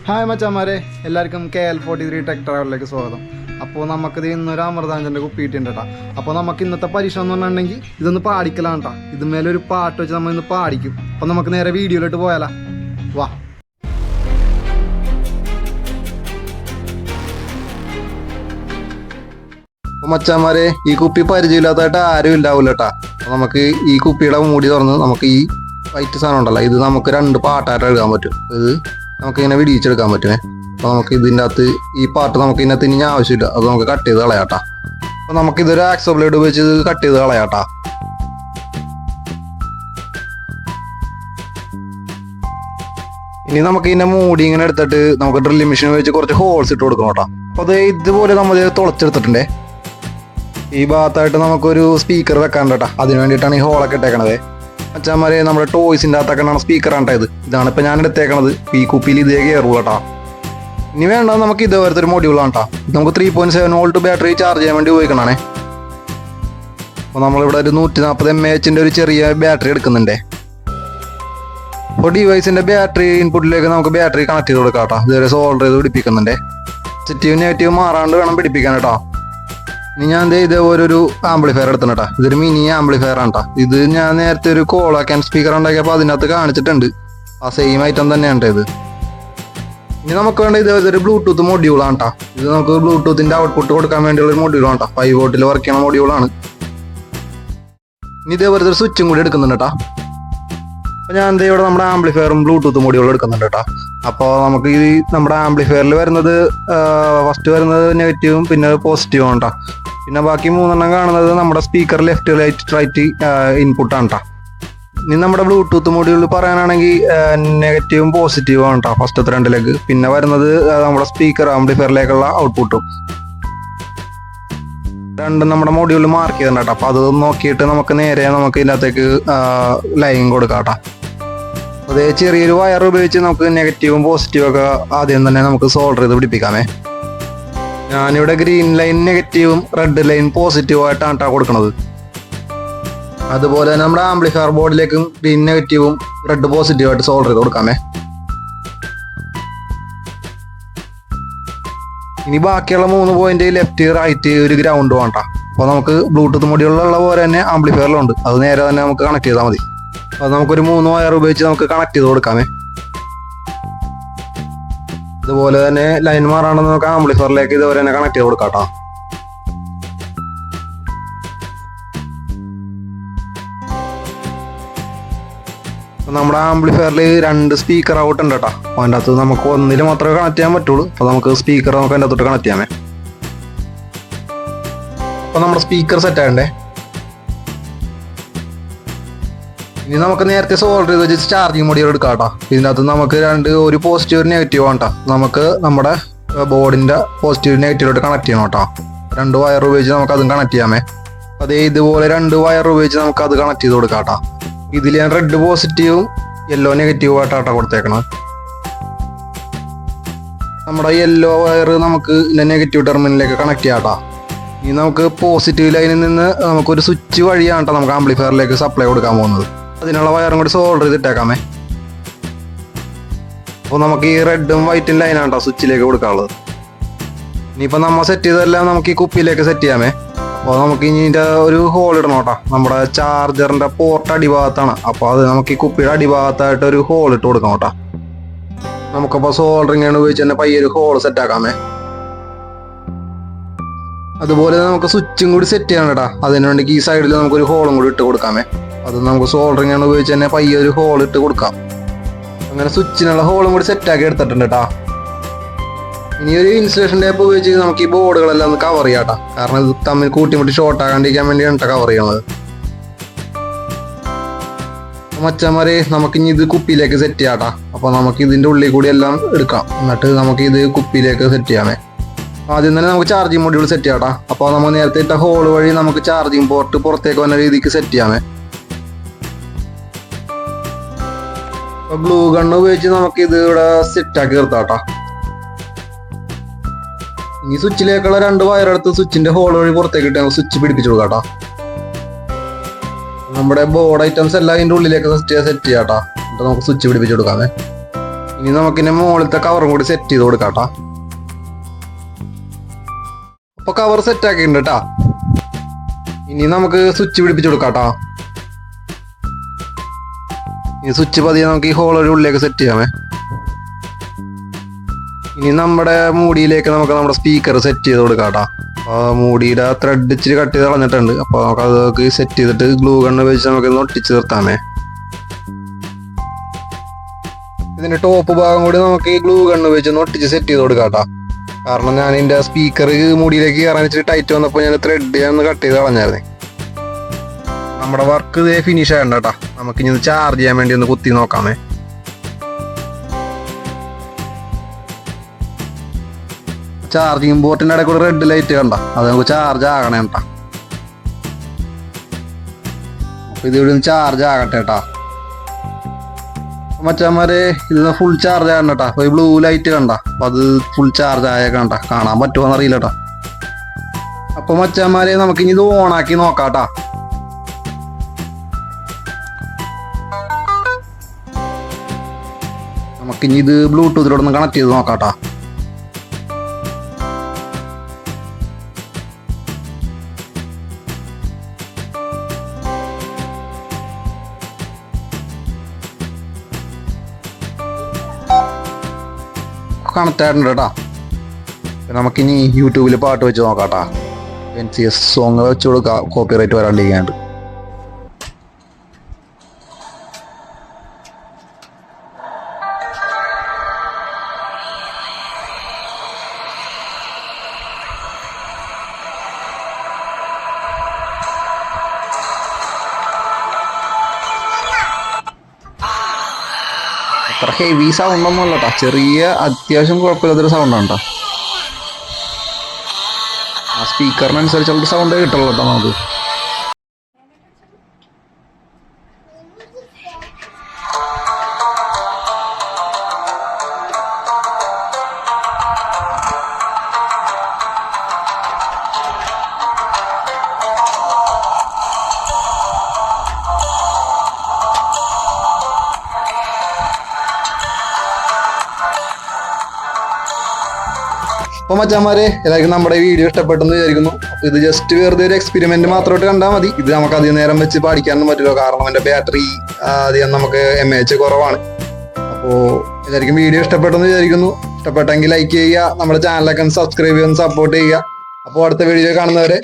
Hi മച്ചാമാരെ, എല്ലാവർക്കും KL43 tech ട്രാവലിലേക്ക് സ്വാഗതം. അപ്പോൾ നമുക്കിത് ഇന്നൊരു അമൃതാഞ്ജൻ്റെ കുപ്പി ഇട്ടിട്ടുണ്ട് കേട്ടോ. അപ്പോൾ നമുക്ക് ഇന്നത്തെ പരീക്ഷണം എന്ന് പറഞ്ഞിട്ടുണ്ടെങ്കിൽ ഇതൊന്ന് പാടിക്കലാണ് കേട്ടോ. ഇതുമേലൊരു പാട്ട് വെച്ച് നമ്മൾ ഇന്ന് പാടിക്കും. അപ്പോൾ നമുക്ക് നേരെ വീഡിയോയിലോട്ട് പോയാലോ, വാ. അപ്പോൾ മച്ചാമാരെ, ഈ കുപ്പി പരിചയമില്ലാത്തതായിട്ട് ആരും ഉണ്ടാവില്ല കേട്ടോ. അപ്പോൾ നമുക്ക് ഈ കുപ്പിയുടെ മൂടി തുറന്ന് നമുക്ക് ഈ വൈറ്റ് സാധനം ഉണ്ടല്ലോ, ഇത് നമുക്ക് 2 പാട്ടായിട്ട് എഴുതാൻ പറ്റും. ഇത് നമുക്കിങ്ങനെ വിടിയിച്ചെടുക്കാൻ പറ്റുമേ. അപ്പോൾ നമുക്ക് ഇതിൻ്റെ അകത്ത് ഈ പാട്ട് നമുക്ക് ഇതിനകത്ത് ഇനി ആവശ്യമില്ല, അത് നമുക്ക് കട്ട് ചെയ്ത് കളയാട്ടാ. അപ്പോൾ നമുക്കിതൊരു ആക്സോ ബ്ലേഡ് ഉപയോഗിച്ച് ഇത് കട്ട് ചെയ്ത് കളയാട്ടാ. ഇനി നമുക്ക് ഇതിൻ്റെ മൂടി ഇങ്ങനെ എടുത്തിട്ട് നമുക്ക് ഡ്രില്ലിംഗ് മെഷീൻ ഉപയോഗിച്ച് കുറച്ച് ഹോൾസ് ഇട്ട് കൊടുക്കണം കേട്ടോ. അപ്പോൾ അത് ഇതുപോലെ നമ്മൾ തുളച്ചെടുത്തിട്ടുണ്ടേ. ഈ ഭാഗത്തായിട്ട് നമുക്കൊരു സ്പീക്കർ വെക്കാണ്ട് കേട്ടോ, അതിന് വേണ്ടിയിട്ടാണ് ഈ ഹോളൊക്കെ ഇട്ടേക്കണത്. അച്ഛന്മാരെ, നമ്മുടെ ടോയ്സിൻ്റെ അകത്തൊക്കെയാണ് സ്പീക്കറാണ് ഇത്. ഇതാണ് ഇപ്പം ഞാൻ എടുത്തേക്കണത്. ഈ കുപ്പിയിൽ ഇതേ കയറുള്ളൂ കേട്ടോ. ഇനി വേണ്ടത് നമുക്ക് ഇതേപോലത്തെ ഒരു മൊഡ്യൂളാണ് കേട്ടോ. നമുക്ക് 3.7 വോൾട്ട് ബാറ്ററി ചാർജ് ചെയ്യാൻ വേണ്ടി ഉപയോഗിക്കണേ. അപ്പോൾ നമ്മളിവിടെ ഒരു 140 mAh ഒരു ചെറിയ ബാറ്ററി എടുക്കുന്നുണ്ടേ. അപ്പോൾ ഡിവൈസിൻ്റെ ബാറ്ററി ഇൻപുട്ടിലേക്ക് നമുക്ക് ബാറ്ററി കണക്ട് ചെയ്ത് കൊടുക്കാം കേട്ടോ. ഇതുവരെ സോൾഡർ ചെയ്ത് പിടിപ്പിക്കുന്നുണ്ട്. പോസിറ്റീവ് നെഗറ്റീവ് മാറാണ്ട് വേണം പിടിപ്പിക്കാൻ കേട്ടോ. ഇനി ഞാൻ ഇതേപോലെ ഒരു ആംപ്ലിഫയർ എടുത്തിട്ടാ. ഇതൊരു മിനി ആംപ്ലിഫയർ ആണ് കേട്ടോ. ഇത് ഞാൻ നേരത്തെ ഒരു കോളാക്കാൻ സ്പീക്കർ ഉണ്ടാക്കിയപ്പോൾ അതിനകത്ത് കാണിച്ചിട്ടുണ്ട്. ആ സെയിം ഐറ്റം തന്നെയാണ് ഇത്. ഇനി നമുക്ക് വേണ്ട ഇതേപോലത്തെ ഒരു ബ്ലൂടൂത്ത് മൊഡ്യൂളാണ് കേട്ടോ. ഇത് നമുക്ക് ബ്ലൂടൂത്തിന്റെ ഔട്ട്പുട്ട് കൊടുക്കാൻ വേണ്ടിയുള്ള ഒരു മൊഡ്യൂളാണ് കേട്ടോ. 5 വോൾട്ടിൽ വർക്ക് ചെയ്യുന്ന മൊഡ്യൂളാണ്. ഇനി ഇതേപോലത്തെ ഒരു സ്വിച്ചും കൂടി എടുക്കുന്നുണ്ട് കേട്ടോ. അപ്പോൾ ഞാൻ ഇവിടെ നമ്മുടെ ആംപ്ലിഫയറും ബ്ലൂടൂത്ത് മൊഡ്യൂളും എടുക്കുന്നുണ്ട് കേട്ടോ. അപ്പോൾ നമുക്ക് ഈ നമ്മുടെ ആംപ്ലിഫയറിൽ വരുന്നത് ഫസ്റ്റ് വരുന്നത് നെഗറ്റീവും പിന്നെ പോസിറ്റീവും ആണ് കേട്ടോ. പിന്നെ ബാക്കി 3 കാണുന്നത് നമ്മുടെ സ്പീക്കർ ലെഫ്റ്റ് റൈറ്റ് ഇൻപുട്ടാണ് കേട്ടോ. ഇനി നമ്മുടെ ബ്ലൂടൂത്ത് മൊഡ്യൂളിൽ പറയാനാണെങ്കിൽ നെഗറ്റീവും പോസിറ്റീവും ആണ് കേട്ടോ ഫസ്റ്റത്തെ 2 ലെഗ്. പിന്നെ വരുന്നത് നമ്മുടെ സ്പീക്കർ ആംപ്ലിഫയറിലേക്കുള്ള ഔട്ട്പുട്ടും. രണ്ടും നമ്മുടെ മൊഡ്യൂളിൽ മാർക്ക് ചെയ്തിട്ടുണ്ട് കേട്ടോ. അപ്പോൾ അത് നോക്കിയിട്ട് നമുക്ക് നേരെ നമുക്ക് ഇതിനകത്തേക്ക് ലൈൻ കൊടുക്കാം കേട്ടോ. അതേ ചെറിയൊരു വയർ ഉപയോഗിച്ച് നമുക്ക് നെഗറ്റീവും പോസിറ്റീവും ഒക്കെ ആദ്യം തന്നെ നമുക്ക് സോൾഡർ ചെയ്ത് പിടിപ്പിക്കാമേ. ഞാനിവിടെ ഗ്രീൻ ലൈൻ നെഗറ്റീവും റെഡ് ലൈൻ പോസിറ്റീവും ആയിട്ടാണ് കേട്ടോ കൊടുക്കുന്നത്. അതുപോലെ തന്നെ നമ്മുടെ ആംപ്ലിഫയർ ബോർഡിലേക്കും ഗ്രീൻ നെഗറ്റീവും റെഡ് പോസിറ്റീവും ആയിട്ട് സോൾഡർ ചെയ്ത് കൊടുക്കാമേ. ഇനി ബാക്കിയുള്ള 3 പോയിന്റ് ലെഫ്റ്റ് റൈറ്റ് ഒരു ഗ്രൗണ്ടും ആണ് കേട്ടോ. അപ്പോൾ നമുക്ക് ബ്ലൂടൂത്ത് മൊഡ്യൂളിലുള്ള പോലെ തന്നെ ആംപ്ലിഫയറിലുണ്ട്. അത് നേരെ തന്നെ നമുക്ക് കണക്ട് ചെയ്താൽ മതി. അത് നമുക്കൊരു 3 വയർ ഉപയോഗിച്ച് നമുക്ക് കണക്ട് ചെയ്ത് കൊടുക്കാമേ. ഇതുപോലെ തന്നെ ലൈൻ മാറാണ്ട് നമുക്ക് ആംപ്ലിഫയറിലേക്ക് ഇതുപോലെ തന്നെ കണക്ട് ചെയ്ത് കൊടുക്കാം കേട്ടോ. നമ്മുടെ ആംപ്ലിഫയറിൽ 2 സ്പീക്കർ ഔട്ട് ഉണ്ട് കേട്ടോ. അപ്പോൾ അതിൻ്റെ അകത്ത് നമുക്ക് ഒന്നിൽ മാത്രമേ കണക്ട് ചെയ്യാൻ പറ്റുള്ളൂ. അപ്പോൾ നമുക്ക് സ്പീക്കർ നമുക്ക് അതിൻ്റെ അകത്തോട്ട് കണക്ട് ചെയ്യാമേ. അപ്പോൾ നമ്മുടെ സ്പീക്കർ സെറ്റ് ആകണ്ടേ. ഇനി നമുക്ക് നേരത്തെ സോൾഡർ ചെയ്ത് വെച്ച് ചാർജിങ് മൊഡ്യൂൾ എടുക്കാം കേട്ടോ. ഇതിനകത്ത് നമുക്ക് ഒരു പോസിറ്റീവ് ഒരു നെഗറ്റീവ് ആണ് കേട്ടോ. നമുക്ക് നമ്മുടെ ബോർഡിൻ്റെ പോസിറ്റീവ് നെഗറ്റീവിലോട്ട് കണക്ട് ചെയ്യണം കേട്ടോ. 2 വയർ ഉപയോഗിച്ച് നമുക്ക് അതും കണക്ട് ചെയ്യാമേ. അതേ ഇതുപോലെ 2 വയർ ഉപയോഗിച്ച് നമുക്ക് അത് കണക്ട് ചെയ്ത് കൊടുക്കാം കേട്ടോ. ഇതിൽ ഞാൻ റെഡ് പോസിറ്റീവും യെല്ലോ നെഗറ്റീവും ആയിട്ടാട്ടോ കൊടുത്തേക്കണം. നമ്മുടെ യെല്ലോ വയർ നമുക്ക് നെഗറ്റീവ് ടെർമിനലിലേക്ക് കണക്ട് ചെയ്യാം കേട്ടോ. ഇനി നമുക്ക് പോസിറ്റീവ് ലൈനിൽ നിന്ന് നമുക്കൊരു സ്വിച്ച് വഴിയാണ് കേട്ടോ നമുക്ക് ആംപ്ലിഫയറിലേക്ക് സപ്ലൈ കൊടുക്കാൻ പോകുന്നത്. അതിനുള്ള വയറും കൂടി സോൾഡർ ചെയ്തിട്ടേക്കാമേ. അപ്പോൾ നമുക്ക് ഈ റെഡും വൈറ്റും ലൈനാണ് കേട്ടോ സ്വിച്ചിലേക്ക് കൊടുക്കാനുള്ളത്. ഇനിയിപ്പോൾ നമ്മൾ സെറ്റ് ചെയ്തതെല്ലാം നമുക്ക് ഈ കുപ്പിയിലേക്ക് സെറ്റ് ചെയ്യാമേ. അപ്പോൾ നമുക്ക് ഇനി ഇതിൻ്റെ ഒരു ഹോൾ ഇടണം കേട്ടോ. നമ്മുടെ ചാർജറിൻ്റെ പോർട്ട് അടിഭാഗത്താണ്. അപ്പോൾ അത് നമുക്ക് ഈ കുപ്പിയുടെ അടിഭാഗത്തായിട്ട് ഒരു ഹോൾ ഇട്ട് കൊടുക്കാം കേട്ടോ. നമുക്കപ്പോൾ സോൾഡറിങ് ഉപയോഗിച്ച് തന്നെ പയ്യൊരു ഹോൾ സെറ്റ് ആക്കാമേ. അതുപോലെ നമുക്ക് സ്വിച്ചും കൂടി സെറ്റ് ചെയ്യണം കേട്ടോ. അതിന് വേണ്ടി ഈ സൈഡിൽ നമുക്കൊരു ഹോളും കൂടി ഇട്ട് കൊടുക്കാമേ. അത് നമുക്ക് സോൾഡറിങ് ഉപയോഗിച്ച് തന്നെ പയ്യൊരു ഹോൾ ഇട്ട് കൊടുക്കാം. അങ്ങനെ സ്വിച്ചിനുള്ള ഹോളും കൂടി സെറ്റാക്കി എടുത്തിട്ടുണ്ട് കേട്ടോ. ഇനി ഒരു ഇൻസുലേഷൻ ടേപ്പ് ഉപയോഗിച്ച് നമുക്ക് ഈ ബോർഡുകളെല്ലാം ഒന്ന് കവർ ചെയ്യാം കേട്ടോ. കാരണം ഇത് തമ്മിൽ കൂട്ടിമുട്ടി ഷോർട്ട് ആകാണ്ടിരിക്കാൻ വേണ്ടിയാണ് കേട്ടോ കവർ ചെയ്യണത്. മച്ചന്മാരെ, നമുക്കിനി ഇത് കുപ്പിയിലേക്ക് സെറ്റ് ചെയ്യാം കേട്ടോ. അപ്പോൾ നമുക്ക് ഇതിൻ്റെ ഉള്ളിൽ കൂടി എല്ലാം എടുക്കാം. എന്നിട്ട് നമുക്ക് ഇത് കുപ്പിയിലേക്ക് സെറ്റ് ചെയ്യാമേ. ആദ്യം തന്നെ നമുക്ക് ചാർജിങ് മൊഡ്യൂൾ സെറ്റ് ചെയ്യാം കേട്ടോ. അപ്പോൾ നമ്മൾ നേരത്തെ ഇട്ട ഹോൾ വഴി നമുക്ക് ചാർജിങ് പോർട്ട് പുറത്തേക്ക് വന്ന രീതിക്ക് സെറ്റ് ചെയ്യാമേ. അപ്പോൾ ഗ്ലൂ ഗണ്ണ് ഉപയോഗിച്ച് നമുക്ക് ഇത് ഇവിടെ സെറ്റാക്കി നിർത്താം കേട്ടോ. ഇനി സ്വിച്ചിലേക്കുള്ള 2 വയർ എടുത്ത് സ്വിച്ചിന്റെ ഹോൾ വഴി പുറത്തേക്ക് ഇട്ട് നമുക്ക് സ്വിച്ച് പിടിപ്പിച്ചു കൊടുക്കാം കേട്ടോ. നമ്മുടെ ബോർഡ് ഐറ്റംസ് എല്ലാം ഇതിൻ്റെ ഉള്ളിലേക്ക് സെറ്റ് ചെയ്യാം കേട്ടോ. എന്നിട്ട് നമുക്ക് സ്വിച്ച് പിടിപ്പിച്ചു കൊടുക്കാമേ. ഇനി നമുക്കിന്റെ മുകളിലത്തെ കവറും കൂടി സെറ്റ് ചെയ്ത് കൊടുക്കാട്ടോ. അപ്പൊ കവർ സെറ്റ് ആക്കിയിട്ടുണ്ട് കേട്ടാ. ഇനി നമുക്ക് സ്വിച്ച് പിടിപ്പിച്ചു കൊടുക്കാട്ടോ. ഈ സ്വിച്ച് പതിയെ നമുക്ക് ഈ ഹോൾ ഉള്ളിലേക്ക് സെറ്റ് ചെയ്യാമേ. ഇനി നമ്മുടെ മൂടിയിലേക്ക് നമുക്ക് നമ്മുടെ സ്പീക്കർ സെറ്റ് ചെയ്ത് കൊടുക്കാട്ടോ. മൂടിയുടെ ത്രെഡ് ഇച്ചിരി കട്ട് ചെയ്ത് കളഞ്ഞിട്ടുണ്ട്. അപ്പൊ നമുക്ക് അതൊക്കെ സെറ്റ് ചെയ്തിട്ട് ഗ്ലൂ ഗണ്ണ് വെച്ച് നമുക്ക് ഒട്ടിച്ച് നിർത്താമേ. ഇതിന്റെ ടോപ്പ് ഭാഗം കൂടി നമുക്ക് ഈ ഗ്ലൂ ഗണ്ണ് വെച്ച് ഒട്ടിച്ച് സെറ്റ് ചെയ്ത് കൊടുക്കാട്ടോ. കാരണം ഞാൻ ഇതിന്റെ സ്പീക്കർ മൂടിയിലേക്ക് കയറാൻ ഇച്ചിരി ടൈറ്റ് വന്നപ്പോൾ ഞാൻ ത്രെഡ് ഒന്ന് കട്ട് ചെയ്ത് കളഞ്ഞായിരുന്നേ. നമ്മുടെ വർക്ക് ഇതേ ഫിനിഷ് ആകണ്ട കേട്ടോ. നമുക്കിനി ഇത് ചാർജ് ചെയ്യാൻ വേണ്ടി ഒന്ന് കുത്തി നോക്കാമേ. ചാർജിങ് ബോർഡിന്റെ ഇടയിൽ കൂടെ റെഡ് ലൈറ്റ് കണ്ട, അത് നമുക്ക് ചാർജ് ആകണേ കേട്ടാ. അപ്പൊ ഇത് ഇവിടെ ചാർജ് ആകട്ടെ കേട്ടാ. മച്ചന്മാരെ ഇത് ഫുൾ ചാർജ് ആകണ്ട കേട്ടാ. അപ്പൊ ഈ ബ്ലൂ ലൈറ്റ് കണ്ട, അപ്പൊ അത് ഫുൾ ചാർജ് ആയ കണ്ട, കാണാൻ പറ്റുമോന്ന് അറിയില്ല കേട്ടാ. അപ്പൊ മച്ചന്മാരെ നമുക്കിനി ഇത് ഓണാക്കി നോക്കാട്ടാ. നമുക്കിനി ഇത് ബ്ലൂടൂത്തിലോടൊന്ന് കണക്ട് ചെയ്ത് നോക്കാട്ടാ. കണക്ട് ആയിട്ടുണ്ട് കേട്ടാ. നമുക്കിനി യൂട്യൂബിൽ പാട്ട് വെച്ച് നോക്കാട്ടാ. NCS സോങ് വെച്ച് കൊടുക്കാം, കോപ്പിറൈറ്റ് വരാണ്ടിരിക്കാണ്ട്. അത്ര ഹെവി സൗണ്ട് ഒന്നും അല്ല കേട്ടോ, ചെറിയ അത്യാവശ്യം കുഴപ്പമില്ലാത്തൊരു സൗണ്ടാണ് കേട്ടോ. ആ സ്പീക്കറിനനുസരിച്ചുള്ള സൗണ്ട് കിട്ടുള്ളൂ കേട്ടോ നമുക്ക്. അപ്പോൾ മച്ചാന്മാരെ എല്ലാവർക്കും നമ്മുടെ വീഡിയോ ഇഷ്ടപ്പെട്ടെന്ന് വിചാരിക്കുന്നു. അപ്പോൾ ഇത് ജസ്റ്റ് വെറുതെ ഒരു എക്സ്പെരിമെന്റ് മാത്രമായിട്ട് കണ്ടാൽ മതി. ഇത് നമുക്ക് അധികം നേരം വെച്ച് പഠിക്കാനൊന്നും പറ്റില്ല, കാരണം എൻ്റെ ബാറ്ററി അധികം നമുക്ക് MAH കുറവാണ്. അപ്പോൾ എല്ലാവർക്കും വീഡിയോ ഇഷ്ടപ്പെട്ടെന്ന് വിചാരിക്കുന്നു. ഇഷ്ടപ്പെട്ടെങ്കിൽ ലൈക്ക് ചെയ്യുക, നമ്മുടെ ചാനലൊക്കെ ഒന്ന് സബ്സ്ക്രൈബ് ചെയ്ത് സപ്പോർട്ട് ചെയ്യുക. അപ്പോൾ അടുത്ത വീഡിയോ കാണുന്നവരെ